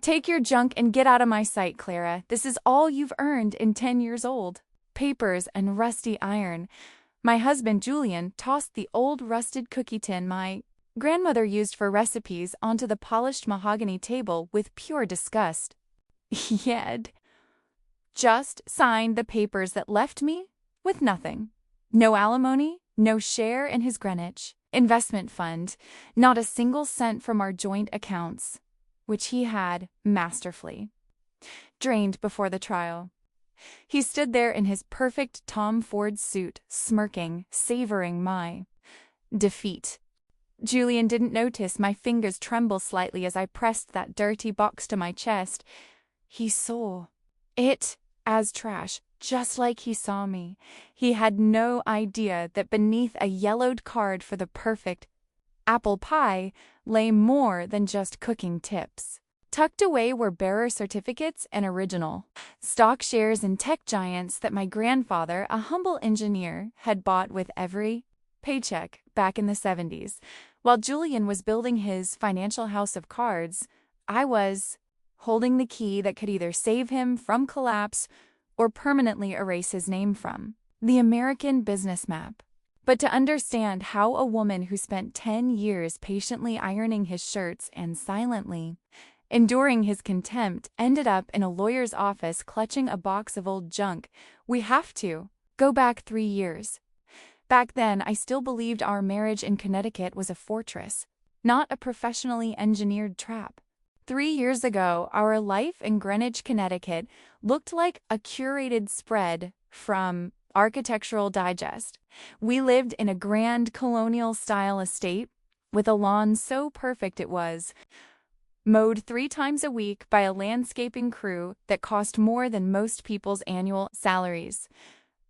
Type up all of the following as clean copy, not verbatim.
Take your junk and get out of my sight, Clara. This is all you've earned in 10 years old. Papers and rusty iron. My husband, Julian, tossed the old rusted cookie tin my grandmother used for recipes onto the polished mahogany table with pure disgust. He'd just signed the papers that left me with nothing. No alimony, no share in his Greenwich investment fund, not a single cent from our joint accounts, which he had masterfully drained before the trial. He stood there in his perfect Tom Ford suit, smirking, savoring my defeat. Julian didn't notice my fingers tremble slightly as I pressed that dirty box to my chest. He saw it as trash, just like he saw me. He had no idea that beneath a yellowed card for the perfect apple pie lay more than just cooking tips. Tucked away were bearer certificates and original stock shares in tech giants that my grandfather, a humble engineer, had bought with every paycheck back in the 70s. While Julian was building his financial house of cards, I was holding the key that could either save him from collapse or permanently erase his name from the American business map. But to understand how a woman who spent 10 years patiently ironing his shirts and silently enduring his contempt ended up in a lawyer's office clutching a box of old junk, we have to go back 3 years. Back then, I still believed our marriage in Connecticut was a fortress, not a professionally engineered trap. 3 years ago, our life in Greenwich, Connecticut looked like a curated spread from Architectural Digest. We lived in a grand colonial-style estate with a lawn so perfect it was mowed 3 times a week by a landscaping crew that cost more than most people's annual salaries.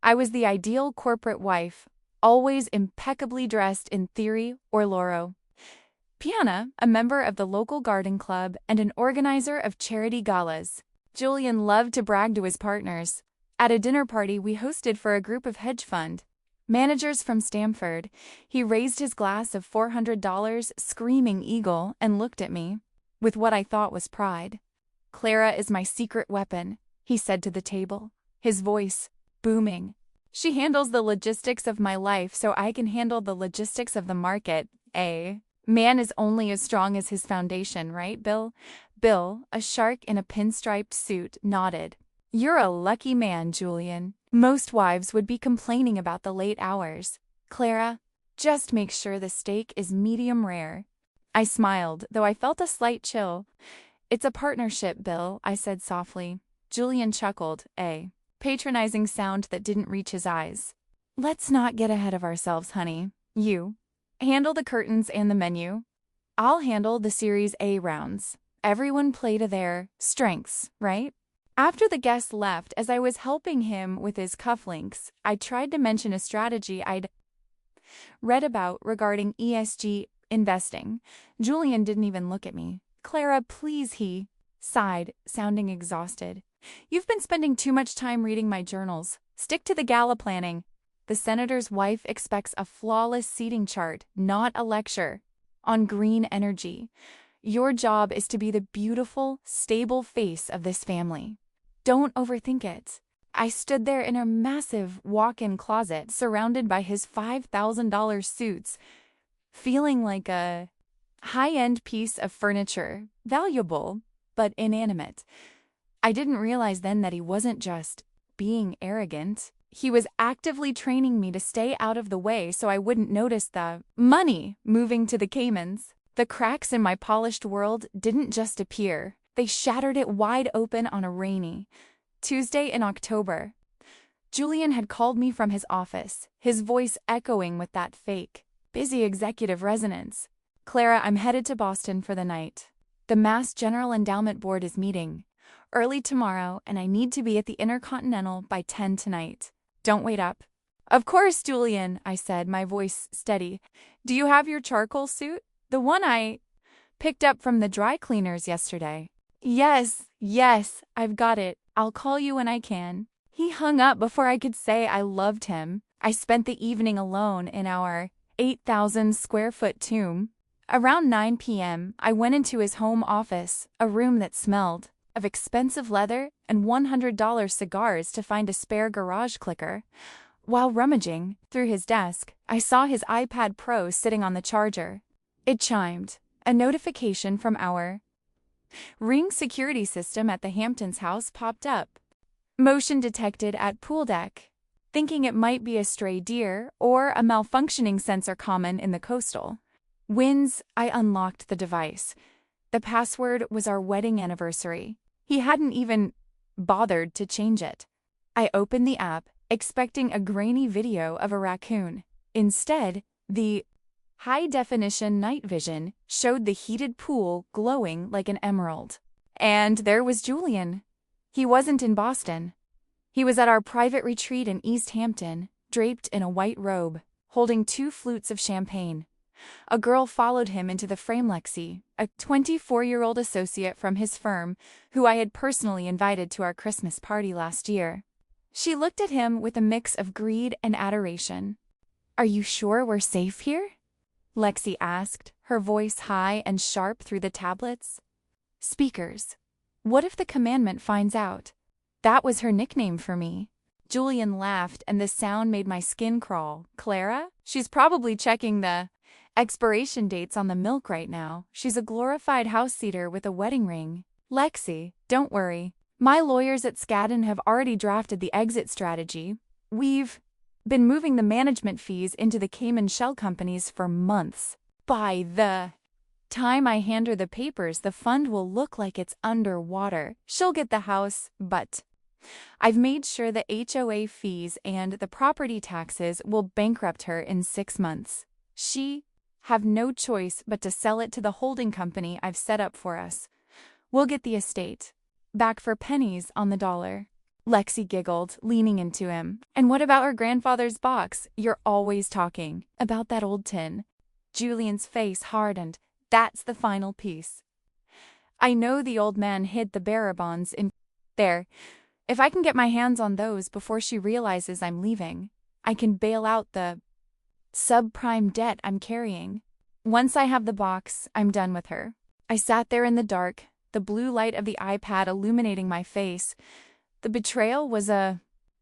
I was the ideal corporate wife, always impeccably dressed in theory or Loro. Piana, a member of the local garden club and an organizer of charity galas. Julian loved to brag to his partners. At a dinner party we hosted for a group of hedge fund managers from Stamford, he raised his glass of $400, screaming eagle, and looked at me with what I thought was pride. "Clara is my secret weapon," he said to the table, his voice booming. "She handles the logistics of my life so I can handle the logistics of the market, eh? Man is only as strong as his foundation, right, Bill?" Bill, a shark in a pinstriped suit, nodded. "You're a lucky man, Julian. Most wives would be complaining about the late hours. Clara, just make sure the steak is medium rare." I smiled, though I felt a slight chill. "It's a partnership, Bill," I said softly. Julian chuckled, a patronizing sound that didn't reach his eyes. "Let's not get ahead of ourselves, honey. You handle the curtains and the menu. I'll handle the Series A rounds. Everyone play to their strengths, right?" After the guest left, as I was helping him with his cufflinks, I tried to mention a strategy I'd read about regarding ESG investing. Julian didn't even look at me. "Clara, please," he sighed, sounding exhausted. "You've been spending too much time reading my journals. Stick to the gala planning. The senator's wife expects a flawless seating chart, not a lecture on green energy. Your job is to be the beautiful, stable face of this family. Don't overthink it." I stood there in a massive walk-in closet surrounded by his $5,000 suits, feeling like a high-end piece of furniture, valuable but inanimate. I didn't realize then that he wasn't just being arrogant. He was actively training me to stay out of the way so I wouldn't notice the money moving to the Caymans. The cracks in my polished world didn't just appear. They shattered it wide open on a rainy Tuesday in October. Julian had called me from his office, his voice echoing with that fake, busy executive resonance. "Clara, I'm headed to Boston for the night. The Mass General Endowment Board is meeting early tomorrow, and I need to be at the Intercontinental by 10 tonight. Don't wait up." "Of course, Julian," I said, my voice steady. "Do you have your charcoal suit? The one I picked up from the dry cleaners yesterday." Yes, I've got it. I'll call you when I can." He hung up before I could say I loved him. I spent the evening alone in our 8,000 square foot tomb. Around 9 p.m., I went into his home office, a room that smelled of expensive leather and $100 cigars to find a spare garage clicker. While rummaging through his desk, I saw his iPad Pro sitting on the charger. It chimed, a notification from our Ring security system at the Hamptons house popped up. Motion detected at pool deck. Thinking it might be a stray deer or a malfunctioning sensor common in the coastal winds, I unlocked the device. The password was our wedding anniversary. He hadn't even bothered to change it. I opened the app, expecting a grainy video of a raccoon. Instead, the high-definition night vision showed the heated pool glowing like an emerald. And there was Julian. He wasn't in Boston. He was at our private retreat in East Hampton, draped in a white robe, holding 2 flutes of champagne. A girl followed him into the frame. Lexi, a 24-year-old associate from his firm, who I had personally invited to our Christmas party last year. She looked at him with a mix of greed and adoration. "Are you sure we're safe here?" Lexi asked, her voice high and sharp through the tablets. Speakers. What if the commandment finds out? That was her nickname for me. Julian laughed and the sound made my skin crawl. Clara? She's probably checking the expiration dates on the milk right now. She's a glorified house-sitter with a wedding ring. Lexi, don't worry. My lawyers at Skadden have already drafted the exit strategy. We've been moving the management fees into the Cayman shell companies for months. By the time I hand her the papers, the fund will look like it's underwater. She'll get the house, but I've made sure the HOA fees and the property taxes will bankrupt her in 6 months. She have no choice but to sell it to the holding company I've set up for us. We'll get the estate back for pennies on the dollar. Lexi giggled, leaning into him. And what about her grandfather's box? You're always talking about that old tin. Julian's face hardened. That's the final piece. I know the old man hid the bearer bonds in there. If I can get my hands on those before she realizes I'm leaving, I can bail out the subprime debt I'm carrying. Once I have the box, I'm done with her. I sat there in the dark, the blue light of the iPad illuminating my face. The betrayal was a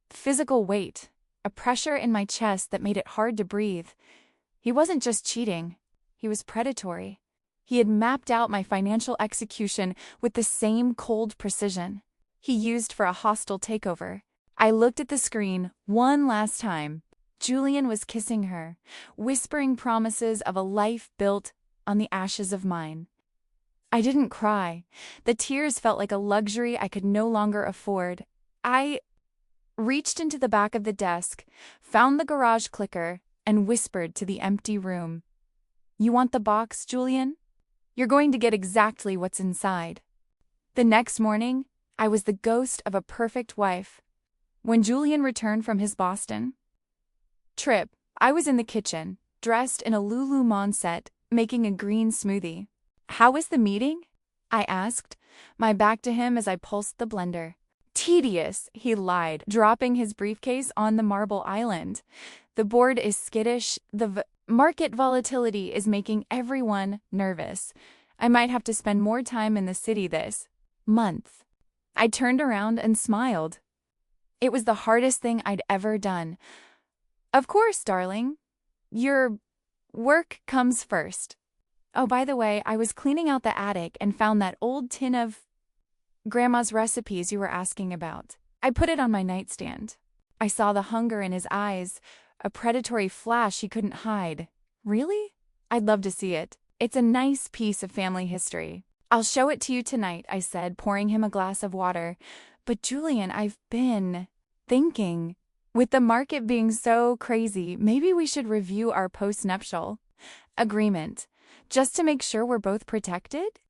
physical weight, a pressure in my chest that made it hard to breathe. He wasn't just cheating, he was predatory. He had mapped out my financial execution with the same cold precision he used for a hostile takeover. I looked at the screen one last time. Julian was kissing her, whispering promises of a life built on the ashes of mine. I didn't cry. The tears felt like a luxury I could no longer afford. I reached into the back of the desk, found the garage clicker, and whispered to the empty room. "You want the box, Julian? You're going to get exactly what's inside." The next morning, I was the ghost of a perfect wife. When Julian returned from his Boston trip, I was in the kitchen, dressed in a Lululemon set, making a green smoothie. "How was the meeting?" I asked, my back to him as I pulsed the blender. "Tedious," he lied, dropping his briefcase on the marble island. "The board is skittish. The market volatility is making everyone nervous. I might have to spend more time in the city this month." I turned around and smiled. It was the hardest thing I'd ever done. "Of course, darling. Your work comes first. Oh, by the way, I was cleaning out the attic and found that old tin of Grandma's recipes you were asking about. I put it on my nightstand." I saw the hunger in his eyes, a predatory flash he couldn't hide. "Really? I'd love to see it. It's a nice piece of family history." "I'll show it to you tonight," I said, pouring him a glass of water. "But Julian, I've been thinking, with the market being so crazy, maybe we should review our post-nuptial agreement, just to make sure we're both protected?"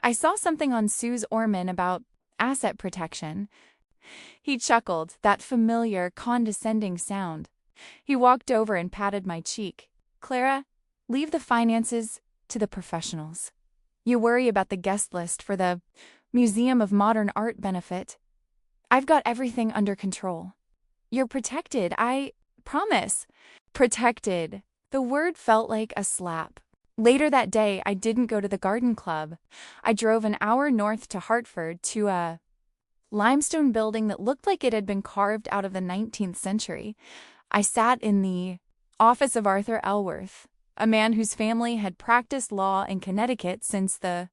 I saw something on Sue's Orman about asset protection. He chuckled, that familiar, condescending sound. He walked over and patted my cheek. "Clara, leave the finances to the professionals. You worry about the guest list for the Museum of Modern Art benefit. I've got everything under control. You're protected, I promise." Protected. The word felt like a slap. Later that day, I didn't go to the garden club. I drove an hour north to Hartford to a limestone building that looked like it had been carved out of the 19th century. I sat in the office of Arthur Elworth, a man whose family had practiced law in Connecticut since the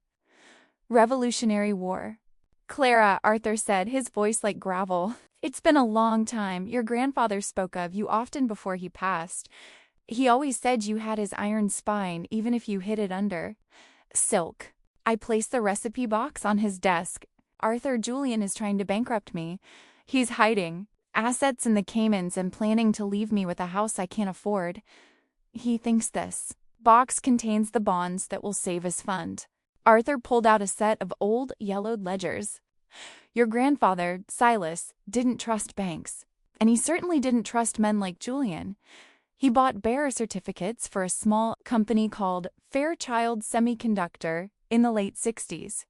Revolutionary War. "Clara," Arthur said, his voice like gravel. "It's been a long time. Your grandfather spoke of you often before he passed. He always said you had his iron spine, even if you hid it under silk." I placed the recipe box on his desk. Julian is trying to bankrupt me. He's hiding assets in the Caymans and planning to leave me with a house I can't afford. He thinks this box contains the bonds that will save his fund. Arthur pulled out a set of old, yellowed ledgers. "Your grandfather, Silas, didn't trust banks, and he certainly didn't trust men like Julian. He bought bearer certificates for a small company called Fairchild Semiconductor in the late 60s.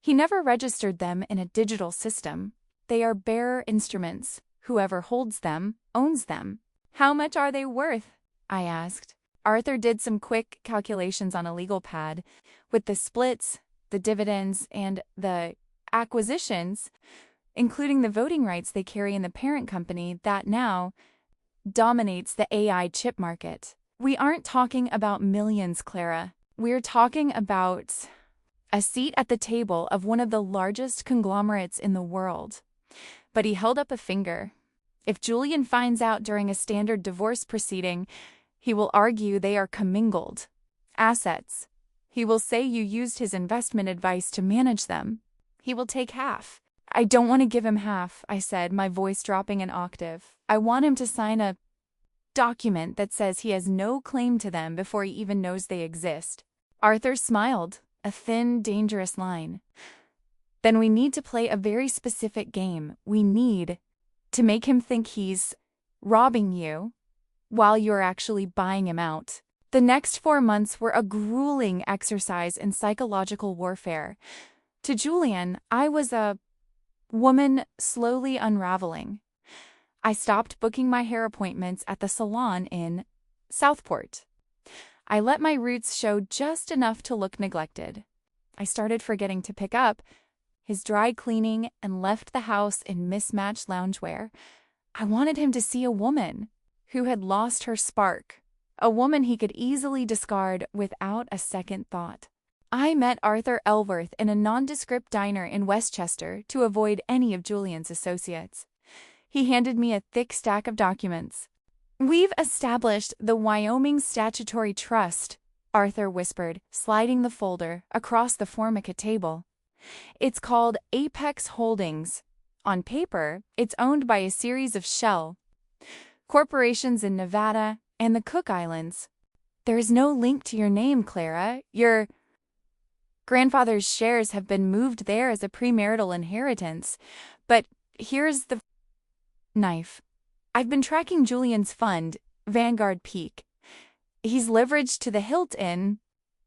He never registered them in a digital system. They are bearer instruments. Whoever holds them owns them." "How much are they worth?" I asked. Arthur did some quick calculations on a legal pad. With the splits, the dividends, and the acquisitions, including the voting rights they carry in the parent company that now dominates the AI chip market. We aren't talking about millions, Clara. We're talking about a seat at the table of one of the largest conglomerates in the world. But he held up a finger. "If Julian finds out during a standard divorce proceeding, he will argue they are commingled assets. He will say you used his investment advice to manage them. He will take half." "I don't want to give him half," I said, my voice dropping an octave. "I want him to sign a document that says he has no claim to them before he even knows they exist." Arthur smiled, a thin, dangerous line. "Then we need to play a very specific game. We need to make him think he's robbing you while you're actually buying him out." The next 4 months were a grueling exercise in psychological warfare. To Julian, I was a woman slowly unraveling. I stopped booking my hair appointments at the salon in Southport. I let my roots show just enough to look neglected. I started forgetting to pick up his dry cleaning and left the house in mismatched loungewear. I wanted him to see a woman who had lost her spark, a woman he could easily discard without a second thought. I met Arthur Elworth in a nondescript diner in Westchester to avoid any of Julian's associates. He handed me a thick stack of documents. "We've established the Wyoming Statutory Trust," Arthur whispered, sliding the folder across the Formica table. "It's called Apex Holdings. On paper, it's owned by a series of shell corporations in Nevada and the Cook Islands. There is no link to your name, Clara. Your grandfather's shares have been moved there as a premarital inheritance. But here's the knife. I've been tracking Julian's fund, Vanguard Peak. He's leveraged to the hilt in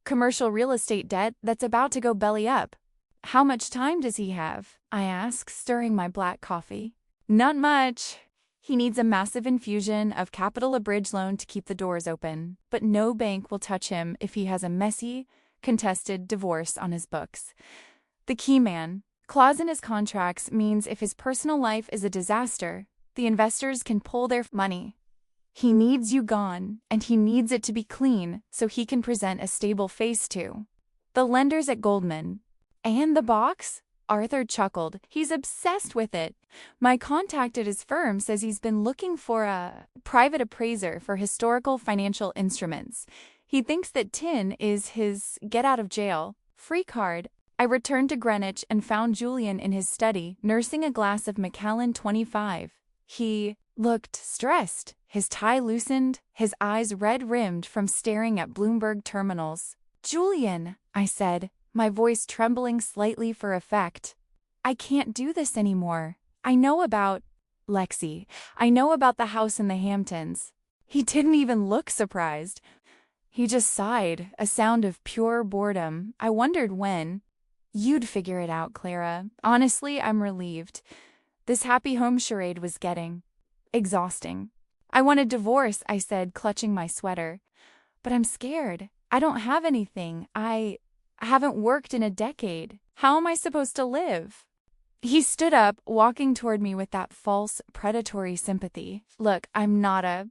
commercial real estate debt that's about to go belly up." "How much time does he have?" I asked, stirring my black coffee. "Not much. He needs a massive infusion of capital, a bridge loan to keep the doors open. But no bank will touch him if he has a messy, contested divorce on his books. The key man clause in his contracts means if his personal life is a disaster, the investors can pull their money. He needs you gone, and he needs it to be clean so he can present a stable face to the lenders at Goldman." "And the box?" Arthur chuckled. "He's obsessed with it. My contact at his firm says he's been looking for a private appraiser for historical financial instruments. He thinks that tin is his get-out-of-jail-free card." I returned to Greenwich and found Julian in his study, nursing a glass of Macallan 25. He looked stressed, his tie loosened, his eyes red-rimmed from staring at Bloomberg terminals. "Julian," I said, my voice trembling slightly for effect, "I can't do this anymore. I know about Lexi. I know about the house in the Hamptons." He didn't even look surprised. He just sighed, a sound of pure boredom. I wondered when. "You'd figure it out, Clara. Honestly, I'm relieved. This happy home charade was getting exhausting." "I want a divorce," I said, clutching my sweater. "But I'm scared. I don't have anything. I haven't worked in a decade. How am I supposed to live? He stood up, walking toward me with that false, predatory sympathy. Look, I'm not a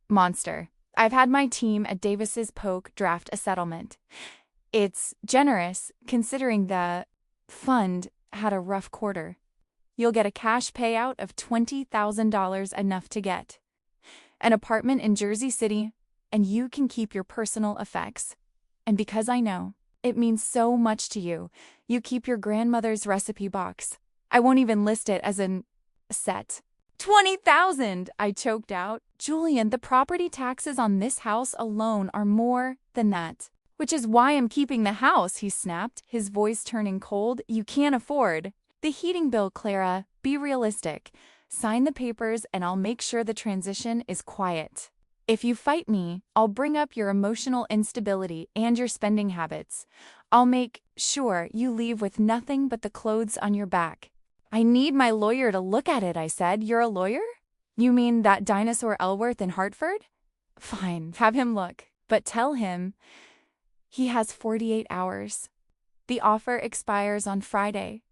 monster. I've had my team at Davis's Polk draft a settlement. It's generous, considering the fund had a rough quarter. You'll get a cash payout of $20,000, enough to get an apartment in Jersey City, and you can keep your personal effects. And because I know it means so much to you, you keep your grandmother's recipe box. I won't even list it as an set. 20,000, I choked out. Julian, the property taxes on this house alone are more than that. Which is why I'm keeping the house, he snapped, his voice turning cold. You can't afford the heating bill, Clara. Be realistic. Sign the papers and I'll make sure the transition is quiet. If you fight me, I'll bring up your emotional instability and your spending habits. I'll make sure you leave with nothing but the clothes on your back. I need my lawyer to look at it, I said. You're a lawyer? You mean that dinosaur Elworth in Hartford? Fine, have him look, but tell him he has 48 hours. The offer expires on Friday.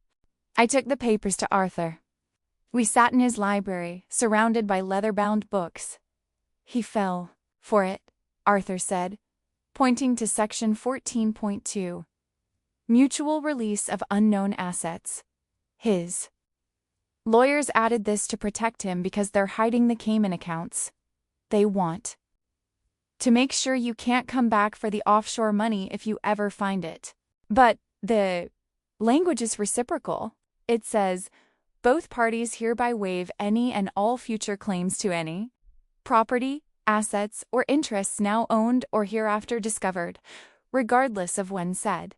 I took the papers to Arthur. We sat in his library, surrounded by leather-bound books. He fell for it, Arthur said, pointing to section 14.2. Mutual release of unknown assets. His lawyers added this to protect him because they're hiding the Cayman accounts. They want to make sure you can't come back for the offshore money if you ever find it. But the language is reciprocal. It says, both parties hereby waive any and all future claims to any property, assets, or interests now owned or hereafter discovered, regardless of when said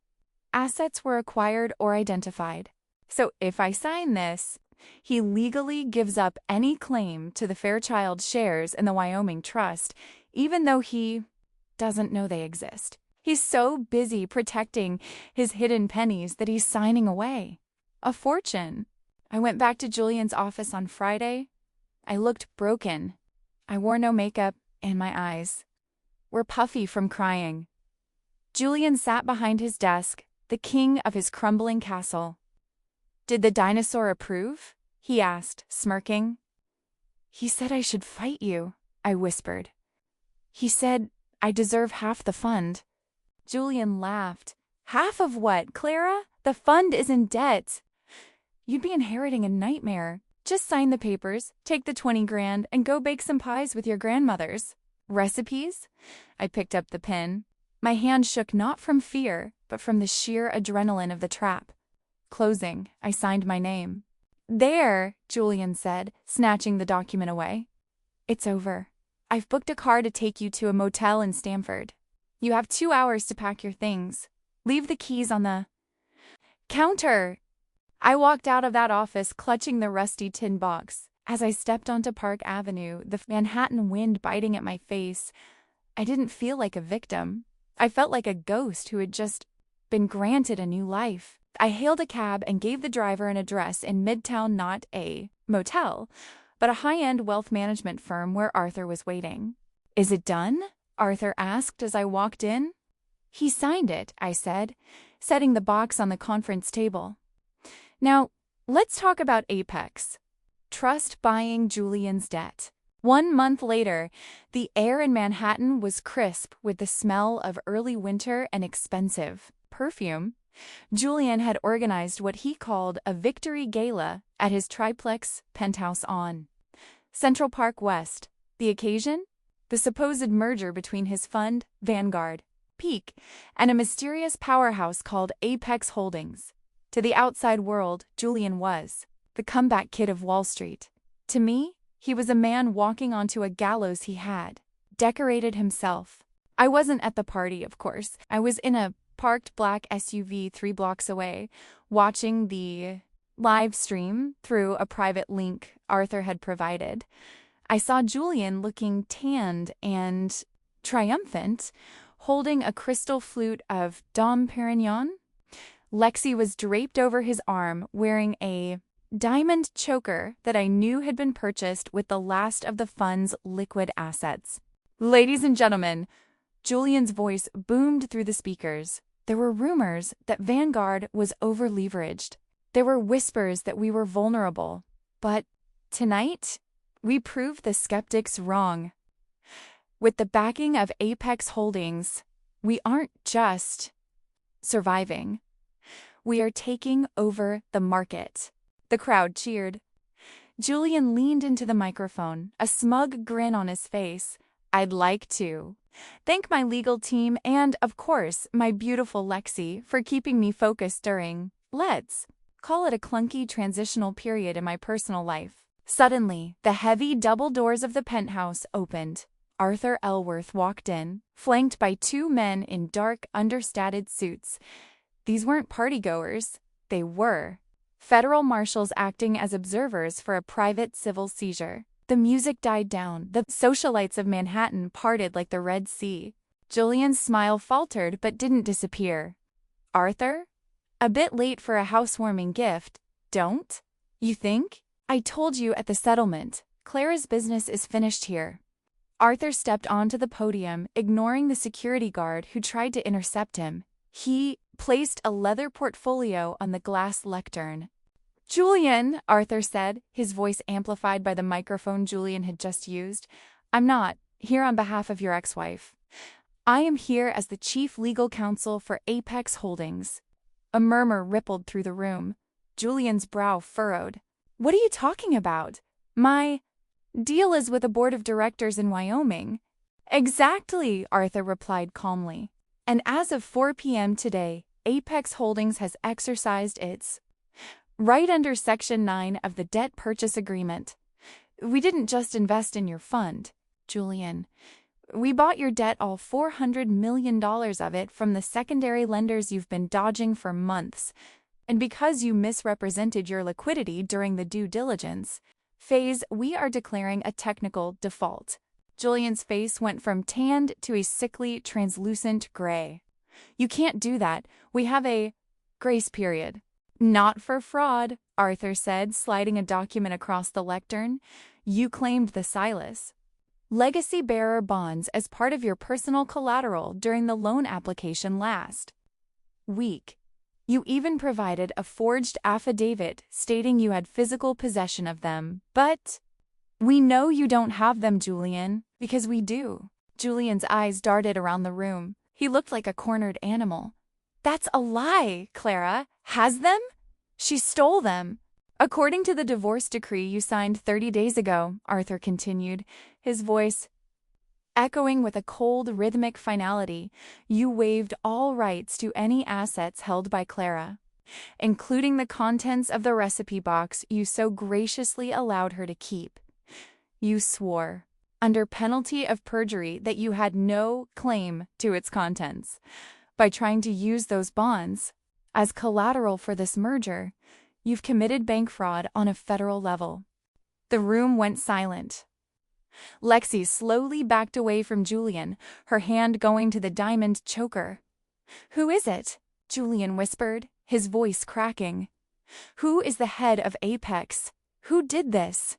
assets were acquired or identified. So if I sign this, he legally gives up any claim to the Fairchild shares in the Wyoming Trust, even though he doesn't know they exist. He's so busy protecting his hidden pennies that he's signing away a fortune. I went back to Julian's office on Friday. I looked broken. I wore no makeup, and my eyes were puffy from crying. Julian sat behind his desk, the king of his crumbling castle. Did the dinosaur approve? He asked, smirking. He said I should fight you, I whispered. He said I deserve half the fund. Julian laughed. Half of what, Clara? The fund is in debt. You'd be inheriting a nightmare. Just sign the papers, take the 20 grand, and go bake some pies with your grandmothers. Recipes? I picked up the pen. My hand shook not from fear, but from the sheer adrenaline of the trap. Closing, I signed my name. There, Julian said, snatching the document away. It's over. I've booked a car to take you to a motel in Stamford. You have 2 hours to pack your things. Leave the keys on the counter. I walked out of that office clutching the rusty tin box. As I stepped onto Park Avenue, the Manhattan wind biting at my face, I didn't feel like a victim. I felt like a ghost who had just been granted a new life. I hailed a cab and gave the driver an address in Midtown, not a motel, but a high-end wealth management firm where Arthur was waiting. Is it done? Arthur asked as I walked in. He signed it, I said, setting the box on the conference table. Now, let's talk about Apex. Trust buying Julian's debt. 1 month later, the air in Manhattan was crisp with the smell of early winter and expensive perfume. Julian had organized what he called a victory gala at his triplex penthouse on Central Park West. The occasion? The supposed merger between his fund, Vanguard, Peak, and a mysterious powerhouse called Apex Holdings. To the outside world, Julian was the comeback kid of Wall Street. To me, he was a man walking onto a gallows he had decorated himself. I wasn't at the party, of course. I was in a parked black SUV 3 blocks away, watching the live stream through a private link Arthur had provided. I saw Julian looking tanned and triumphant, holding a crystal flute of Dom Perignon. Lexi was draped over his arm, wearing a diamond choker that I knew had been purchased with the last of the fund's liquid assets. Ladies and gentlemen, Julian's voice boomed through the speakers. There were rumors that Vanguard was over-leveraged. There were whispers that we were vulnerable. But tonight, we proved the skeptics wrong. With the backing of Apex Holdings, we aren't just surviving. We are taking over the market. The crowd cheered. Julian leaned into the microphone, a smug grin on his face. I'd like to thank my legal team and, of course, my beautiful Lexi for keeping me focused during, let's call it a clunky transitional period in my personal life. Suddenly, the heavy double doors of the penthouse opened. Arthur Elworth walked in, flanked by two men in dark, understated suits. These weren't partygoers. They were federal marshals acting as observers for a private civil seizure. The music died down. The socialites of Manhattan parted like the Red Sea. Julian's smile faltered but didn't disappear. Arthur? A bit late for a housewarming gift, don't you think? I told you at the settlement. Clara's business is finished here. Arthur stepped onto the podium, ignoring the security guard who tried to intercept him. He placed a leather portfolio on the glass lectern. Julian, Arthur said, his voice amplified by the microphone Julian had just used. I'm not here on behalf of your ex-wife. I am here as the chief legal counsel for Apex Holdings. A murmur rippled through the room. Julian's brow furrowed. What are you talking about? My deal is with a board of directors in Wyoming. Exactly, Arthur replied calmly. And as of 4 p.m. today, Apex Holdings has exercised its right under Section 9 of the Debt Purchase Agreement. We didn't just invest in your fund, Julian. We bought your debt, all $400 million of it, from the secondary lenders you've been dodging for months. And because you misrepresented your liquidity during the due diligence phase, we are declaring a technical default. Julian's face went from tanned to a sickly, translucent gray. You can't do that. We have a grace period. Not for fraud, Arthur said, sliding a document across the lectern. You claimed the Silas legacy bearer bonds as part of your personal collateral during the loan application last week. You even provided a forged affidavit stating you had physical possession of them. But we know you don't have them, Julian, because we do. Julian's eyes darted around the room. He looked like a cornered animal. That's a lie, Clara. Has them? She stole them. According to the divorce decree you signed 30 days ago, Arthur continued, his voice echoing with a cold, rhythmic finality, you waived all rights to any assets held by Clara, including the contents of the recipe box you so graciously allowed her to keep. You swore, under penalty of perjury, that you had no claim to its contents. By trying to use those bonds as collateral for this merger, you've committed bank fraud on a federal level. The room went silent. Lexi slowly backed away from Julian, her hand going to the diamond choker. Who is it? Julian whispered, his voice cracking. Who is the head of Apex? Who did this?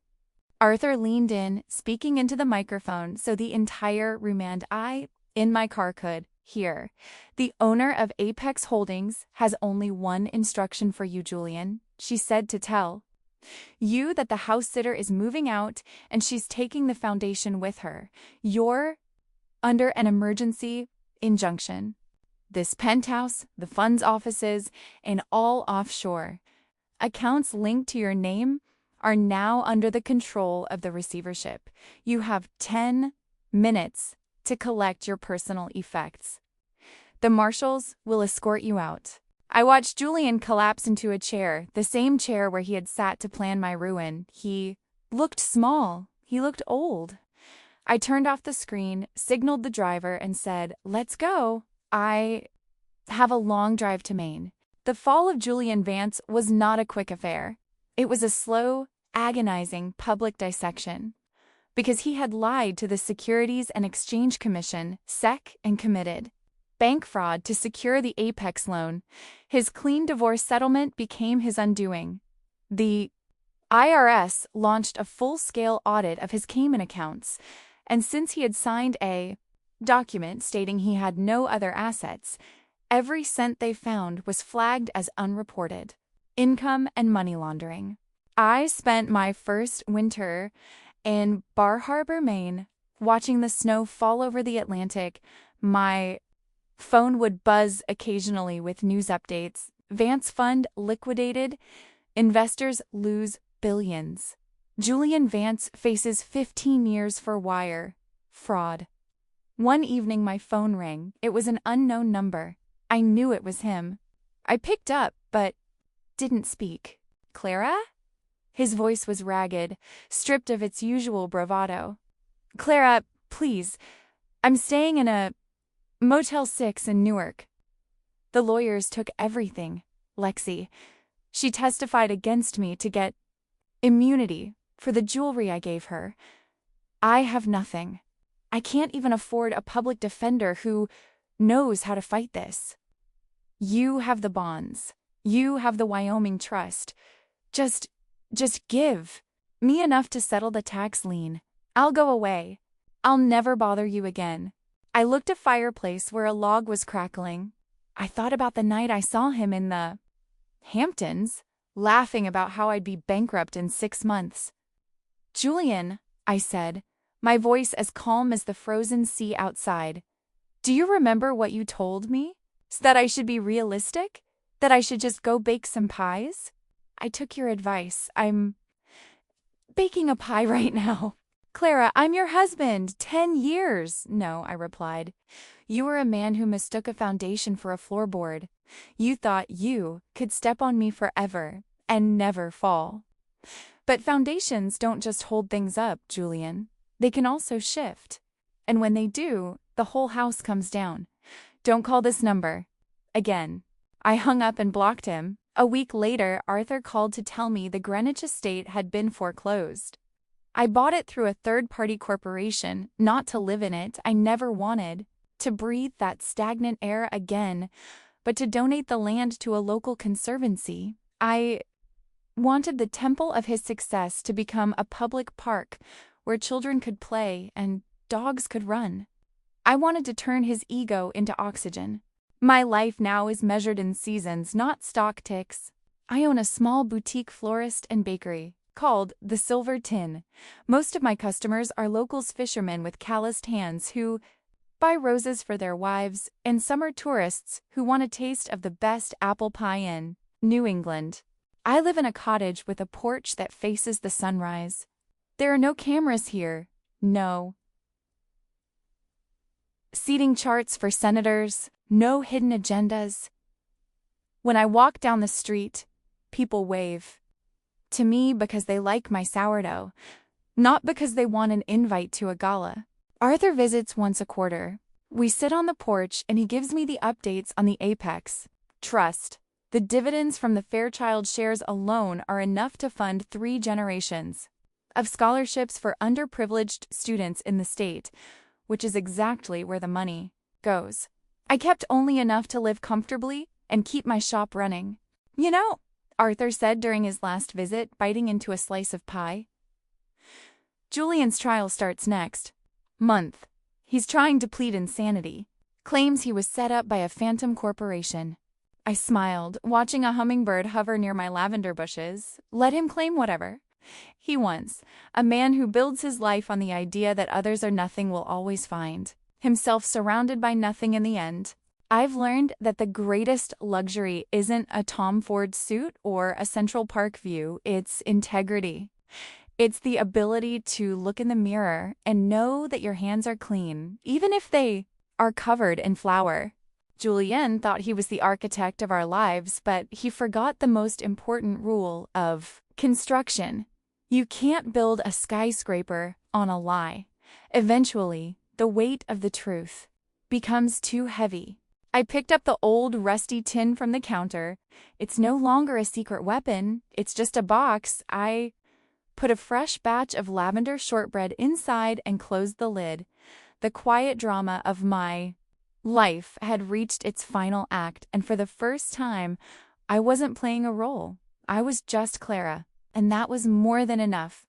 Arthur leaned in, speaking into the microphone so the entire room and I, in my car, could hear. The owner of Apex Holdings has only one instruction for you, Julian. She said to tell you that the house sitter is moving out and she's taking the foundation with her. You're under an emergency injunction. This penthouse, the fund's offices, and all offshore accounts linked to your name are now under the control of the receivership. You have 10 minutes to collect your personal effects. The marshals will escort you out. I watched Julian collapse into a chair, the same chair where he had sat to plan my ruin. He looked small. He looked old. I turned off the screen, signaled the driver, and said, "Let's go. I have a long drive to Maine." The fall of Julian Vance was not a quick affair. It was a slow, agonizing public dissection. Because he had lied to the Securities and Exchange Commission, SEC, and committed bank fraud to secure the Apex loan. His clean divorce settlement became his undoing. The IRS launched a full-scale audit of his Cayman accounts, and since he had signed a document stating he had no other assets. Every cent they found was flagged as unreported. Income and money laundering. I spent my first winter in Bar Harbor, Maine, watching the snow fall over the Atlantic. My phone would buzz occasionally with news updates. Vance Fund liquidated. Investors lose billions. Julian Vance faces 15 years for wire fraud. One evening my phone rang. It was an unknown number. I knew it was him. I picked up, but didn't speak. "Clara?" His voice was ragged, stripped of its usual bravado. "Clara, please. I'm staying in a Motel 6 in Newark." The lawyers took everything. Lexi. She testified against me to get immunity for the jewelry I gave her. I have nothing. I can't even afford a public defender who knows how to fight this. You have the bonds. You have the Wyoming Trust. Just give me enough to settle the tax lien. I'll go away. I'll never bother you again. I looked at a fireplace where a log was crackling. I thought about the night I saw him in the Hamptons, laughing about how I'd be bankrupt in 6 months. "Julian," I said, my voice as calm as the frozen sea outside. "Do you remember what you told me? That I should be realistic? That I should just go bake some pies? I took your advice. I'm baking a pie right now." "Clara, I'm your husband. 10 years. "No," I replied. "You were a man who mistook a foundation for a floorboard. You thought you could step on me forever and never fall. But foundations don't just hold things up, Julian. They can also shift. And when they do, the whole house comes down. Don't call this number again." I hung up and blocked him. A week later, Arthur called to tell me the Greenwich estate had been foreclosed. I bought it through a third-party corporation, not to live in it. I never wanted to breathe that stagnant air again, but to donate the land to a local conservancy. I wanted the temple of his success to become a public park where children could play and dogs could run. I wanted to turn his ego into oxygen. My life now is measured in seasons, not stock ticks. I own a small boutique florist and bakery called the Silver Tin. Most of my customers are locals fishermen with calloused hands who buy roses for their wives, and summer tourists who want a taste of the best apple pie in New England. I live in a cottage with a porch that faces the sunrise. There are no cameras here. No seating charts for senators. No hidden agendas. When I walk down the street, people wave to me because they like my sourdough, not because they want an invite to a gala. Arthur visits once a quarter. We sit on the porch and he gives me the updates on the Apex Trust. The dividends from the Fairchild shares alone are enough to fund 3 generations of scholarships for underprivileged students in the state, which is exactly where the money goes. I kept only enough to live comfortably and keep my shop running. "You know," Arthur said during his last visit, biting into a slice of pie, "Julian's trial starts next month. He's trying to plead insanity. Claims he was set up by a phantom corporation." I smiled, watching a hummingbird hover near my lavender bushes. Let him claim whatever he wants. A man who builds his life on the idea that others are nothing will always find himself surrounded by nothing in the end. I've learned that the greatest luxury isn't a Tom Ford suit or a Central Park view, it's integrity. It's the ability to look in the mirror and know that your hands are clean, even if they are covered in flour. Julian thought he was the architect of our lives, but he forgot the most important rule of construction. You can't build a skyscraper on a lie. Eventually, the weight of the truth becomes too heavy. I picked up the old rusty tin from the counter. It's no longer a secret weapon. It's just a box. I put a fresh batch of lavender shortbread inside and closed the lid. The quiet drama of my life had reached its final act, and for the first time, I wasn't playing a role. I was just Clara, and that was more than enough.